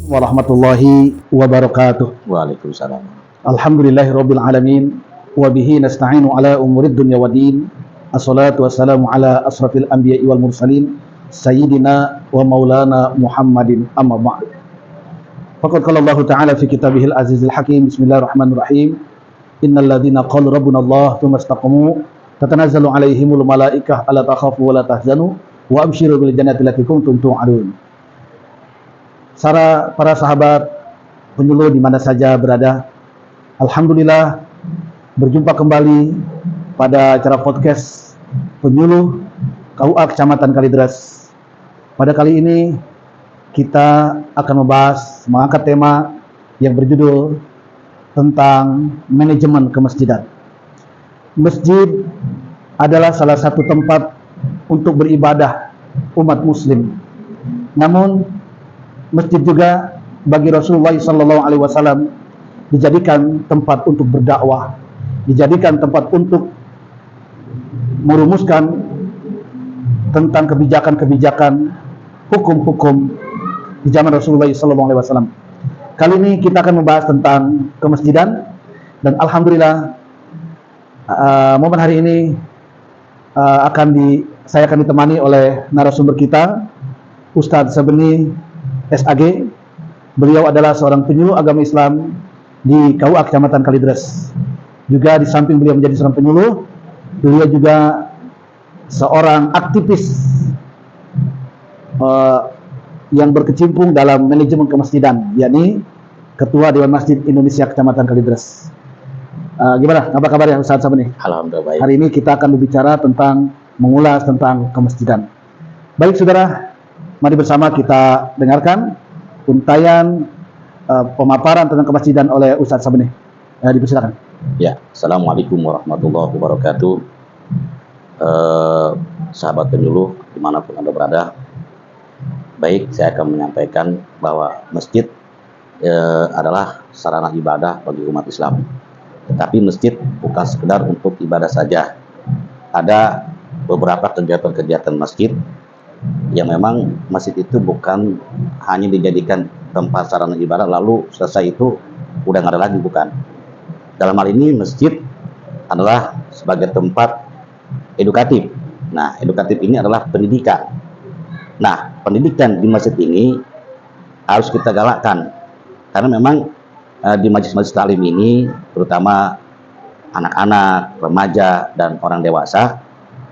Warahmatullahi wabarakatuh. Waalaikumsalam. Alhamdulillahirabbil alamin wa bihi nasta'inu ala umurid dunya waddin. Assalatu wassalamu ala asrafil anbiya'i wal mursalin sayyidina wa maulana Muhammadin amma ba'd. Faqad qala Allah ta'ala fi kitabihil azizil hakim. Bismillahirrahmanirrahim. Innal ladzina qalu rabbuna Allah tsumma istaqamu tatanazzalu alaihimul malaikah alla takhafu wa la tahzanu wa abshiru bil jannati allati kuntum tu'adun. Para sahabat penyuluh di mana saja berada, alhamdulillah berjumpa kembali pada acara podcast penyuluh KUA Kecamatan Kalideres. Pada kali ini kita akan mengangkat tema yang berjudul tentang manajemen kemasjidan. Masjid adalah salah satu tempat untuk beribadah umat muslim. Namun masjid juga bagi Rasulullah SAW dijadikan tempat untuk berdakwah, dijadikan tempat untuk merumuskan tentang kebijakan-kebijakan, hukum-hukum di zaman Rasulullah SAW. Kali ini kita akan membahas tentang kemasjidan, dan alhamdulillah momen hari ini saya akan ditemani oleh narasumber kita, Ustadz Sabeni SAG. Beliau adalah seorang penyuluh agama Islam di KUA Kecamatan Kalideres. Juga di samping beliau menjadi seorang penyuluh, beliau juga seorang aktivis yang berkecimpung dalam manajemen kemasjidan, yakni Ketua Dewan Masjid Indonesia Kecamatan Kalideres. Gimana? Apa kabar ya Ustaz Sabeni? Alhamdulillah baik. Hari ini kita akan berbicara tentang mengulas tentang kemasjidan. Baik saudara, mari bersama kita dengarkan untayan pemaparan tentang kemasjidan oleh Ustadz Sabeni. Dipersilakan. Ya, Assalamualaikum warahmatullahi wabarakatuh. Sahabat penyuluh dimanapun Anda berada, baik, saya akan menyampaikan bahwa masjid adalah sarana ibadah bagi umat Islam. Tetapi masjid bukan sekedar untuk ibadah saja. Ada beberapa kegiatan-kegiatan masjid yang memang masjid itu bukan hanya dijadikan tempat sarana ibadah lalu selesai itu udah nggak ada lagi, bukan. Dalam hal ini masjid adalah sebagai tempat edukatif. Nah, edukatif ini adalah pendidikan. Nah, pendidikan di masjid ini harus kita galakkan, karena memang di majelis-majelis taklim ini, terutama anak-anak, remaja, dan orang dewasa,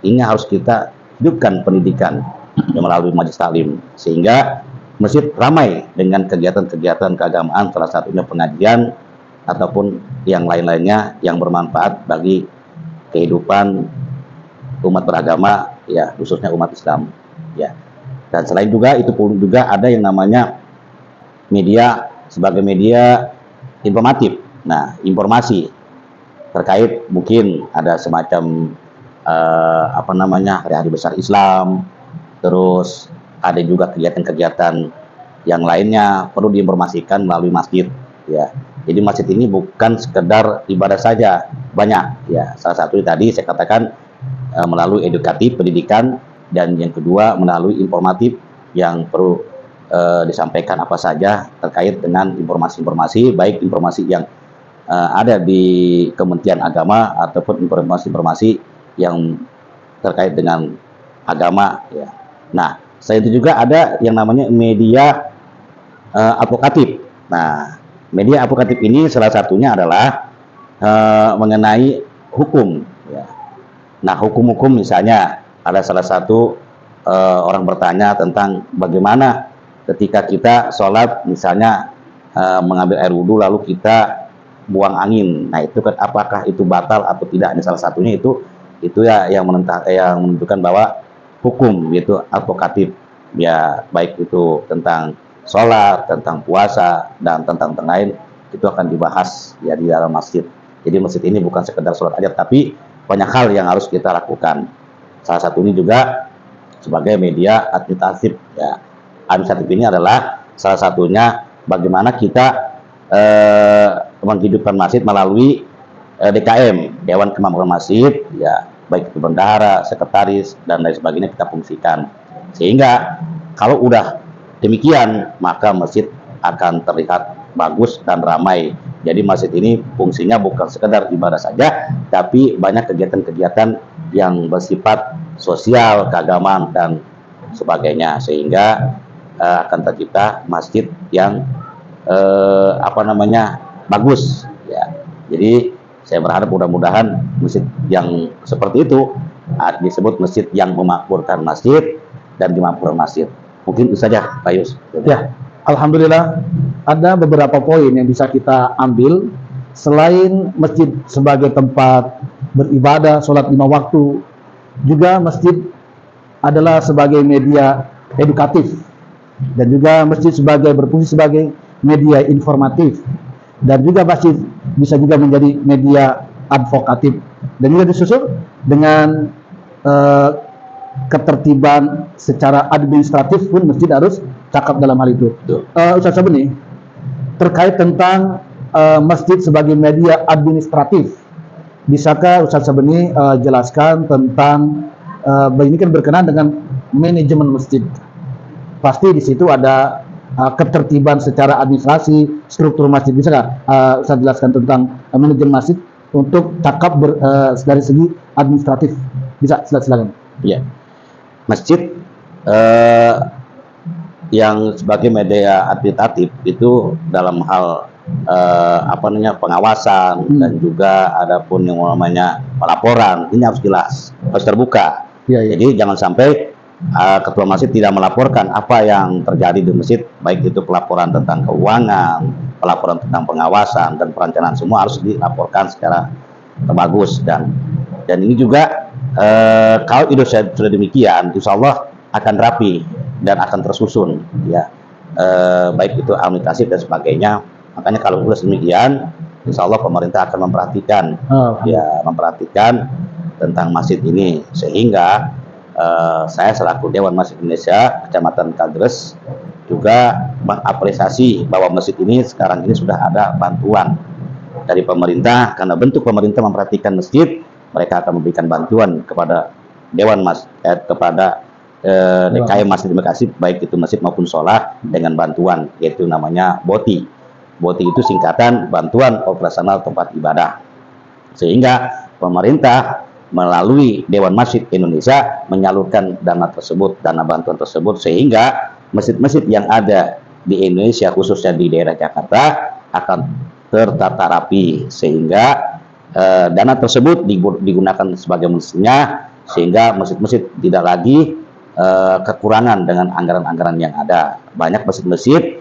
ini harus kita hidupkan pendidikan melalui majelis taklim, sehingga masjid ramai dengan kegiatan-kegiatan keagamaan, salah satunya pengajian ataupun yang lain-lainnya yang bermanfaat bagi kehidupan umat beragama, ya, khususnya umat Islam, ya. Dan selain juga itu pun juga ada yang namanya media sebagai media informatif. Nah, informasi terkait mungkin ada semacam hari-hari besar Islam. Terus ada juga kegiatan-kegiatan yang lainnya perlu diinformasikan melalui masjid, ya. Jadi masjid ini bukan sekedar ibadah saja, banyak, ya. Salah satu tadi saya katakan melalui edukatif, pendidikan, dan yang kedua melalui informatif yang perlu disampaikan apa saja terkait dengan informasi-informasi, baik informasi yang ada di Kementerian Agama ataupun informasi-informasi yang terkait dengan agama, ya. Nah, selain itu juga ada yang namanya media advokatif. Nah, media advokatif ini salah satunya adalah mengenai hukum, ya. Nah, hukum-hukum misalnya ada salah satu orang bertanya tentang bagaimana ketika kita sholat misalnya mengambil air wudhu lalu kita buang angin. Nah, itu kan apakah itu batal atau tidak? Ini salah satunya itu ya yang menentukan bahwa hukum itu advokatif, ya, baik itu tentang sholat, tentang puasa, dan tentang lain itu akan dibahas, ya, di dalam masjid. Jadi masjid ini bukan sekedar sholat aja, tapi banyak hal yang harus kita lakukan. Salah satu ini juga sebagai media administratif, ya. Administratif ini adalah salah satunya bagaimana kita menghidupkan masjid melalui DKM, Dewan Kemakmuran Masjid, ya, baik itu bendahara, sekretaris, dan lain sebagainya kita fungsikan. Sehingga kalau udah demikian, maka masjid akan terlihat bagus dan ramai. Jadi masjid ini fungsinya bukan sekedar ibadah saja, tapi banyak kegiatan-kegiatan yang bersifat sosial, keagamaan dan sebagainya, sehingga akan tercipta masjid yang bagus ya. Jadi saya berharap mudah-mudahan masjid yang seperti itu disebut masjid yang memakmurkan masjid dan dimakmurkan masjid. Mungkin itu saja Pak Yus. Ya, alhamdulillah ada beberapa poin yang bisa kita ambil. Selain masjid sebagai tempat beribadah, sholat 5 waktu, juga masjid adalah sebagai media edukatif, dan juga masjid berfungsi sebagai media informatif, dan juga masjid bisa juga menjadi media advokatif, dan juga disusul dengan ketertiban secara administratif pun masjid harus cakap dalam hal itu. Ustaz Sabeni, terkait tentang masjid sebagai media administratif, bisakah Ustaz Sabeni jelaskan tentang ini kan berkenaan dengan manajemen masjid. Pasti di situ ada ketertiban secara administrasi, struktur masjid. Bisakah Ustaz jelaskan tentang manajemen masjid untuk cakap dari segi administratif? Bisa, silakan. Ya, masjid yang sebagai media administratif itu dalam hal pengawasan dan juga ada pun yang namanya pelaporan, ini harus jelas, harus terbuka. Ya. Jadi jangan sampai ketua masjid tidak melaporkan apa yang terjadi di masjid, baik itu pelaporan tentang keuangan, pelaporan tentang pengawasan dan perencanaan, semua harus dilaporkan secara bagus. Dan ini juga kalau itu sudah demikian, insya Allah akan rapi dan akan tersusun ya, baik itu administrasi dan sebagainya. Makanya kalau sudah demikian, insya Allah pemerintah akan memperhatikan memperhatikan tentang masjid ini, sehingga saya selaku Dewan Masjid Indonesia Kecamatan Kaldres juga mengapresiasi bahwa masjid ini sekarang ini sudah ada bantuan dari pemerintah, karena bentuk pemerintah memperhatikan masjid, mereka akan memberikan bantuan kepada Dewan kepada DKM Masjid Bekasi, baik itu masjid maupun sholah, dengan bantuan, yaitu namanya BOTI. BOTI itu singkatan Bantuan Operasional Tempat Ibadah. Sehingga pemerintah melalui Dewan Masjid Indonesia menyalurkan dana tersebut, dana bantuan tersebut, sehingga masjid-masjid yang ada di Indonesia, khususnya di daerah Jakarta, akan tertata rapi, sehingga dana tersebut digunakan sebagai mestinya, sehingga masjid-masjid tidak lagi kekurangan dengan anggaran-anggaran yang ada. Banyak masjid-masjid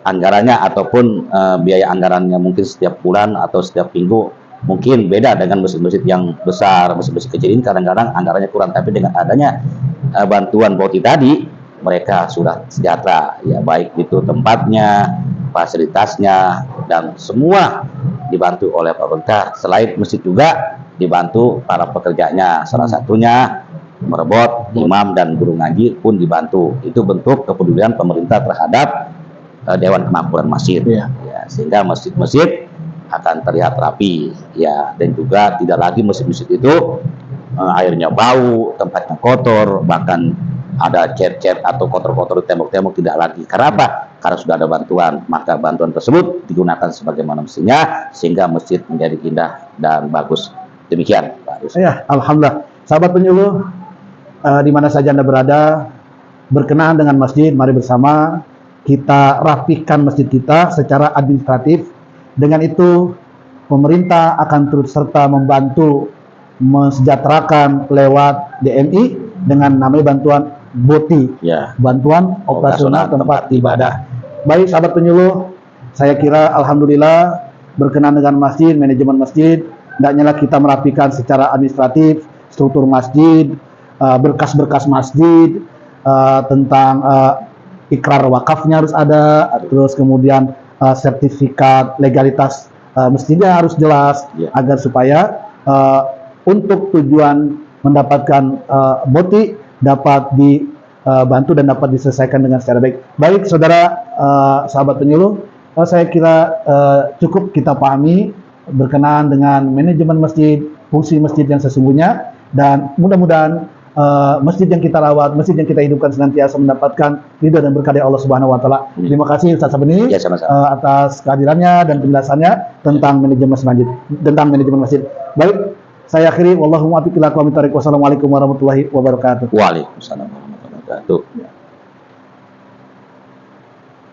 anggarannya ataupun biaya anggarannya mungkin setiap bulan atau setiap minggu mungkin beda dengan masjid-masjid yang besar. Masjid-masjid kecil ini kadang-kadang anggarannya kurang, tapi dengan adanya bantuan BOTI tadi, mereka sudah sejahtera ya, baik itu tempatnya, fasilitasnya, dan semua dibantu oleh pemerintah. Selain masjid juga dibantu para pekerjanya, salah satunya merebot, imam dan guru ngaji pun dibantu. Itu bentuk kepedulian pemerintah terhadap Dewan Kemakmuran Masjid ya, sehingga masjid-masjid akan terlihat rapi ya, dan juga tidak lagi masjid-masjid itu airnya bau, tempatnya kotor, bahkan ada cat-cat atau kotor-kotor di tembok-tembok, tidak lagi. Karena apa? Karena sudah ada bantuan, maka bantuan tersebut digunakan sebagaimana mestinya, sehingga masjid menjadi indah dan bagus. Demikian Pak Yus. Ya, alhamdulillah. Sahabat penyuluh, di mana saja Anda berada, berkenaan dengan masjid, mari bersama kita rapikan masjid kita secara administratif. Dengan itu pemerintah akan turut serta membantu mensejahterakan lewat DMI dengan namanya bantuan BOTI ya, Bantuan Operasional Tempat Ibadah. Baik sahabat penyuluh, saya kira alhamdulillah berkenaan dengan masjid, manajemen masjid, hendaknya kita merapikan secara administratif struktur masjid, berkas-berkas masjid, tentang ikrar wakafnya harus ada, terus kemudian sertifikat legalitas masjidnya harus jelas ya, agar supaya untuk tujuan mendapatkan BOTI dapat dibantu dan dapat diselesaikan dengan secara baik. Baik saudara sahabat penyuluh, saya kira cukup kita pahami berkenaan dengan manajemen masjid, fungsi masjid yang sesungguhnya, dan mudah-mudahan masjid yang kita rawat, masjid yang kita hidupkan senantiasa mendapatkan ridha dan berkah dari Allah Subhanahu wa taala. Terima kasih Ustaz Sabeni Ya, sama-sama. atas kehadirannya dan penjelasannya tentang manajemen masjid. Baik, saya akhiri wallahu muwaffiq ila aqwamit thoriq. Wassalamualaikum warahmatullahi wabarakatuh. Waalaikumsalam warahmatullahi wabarakatuh.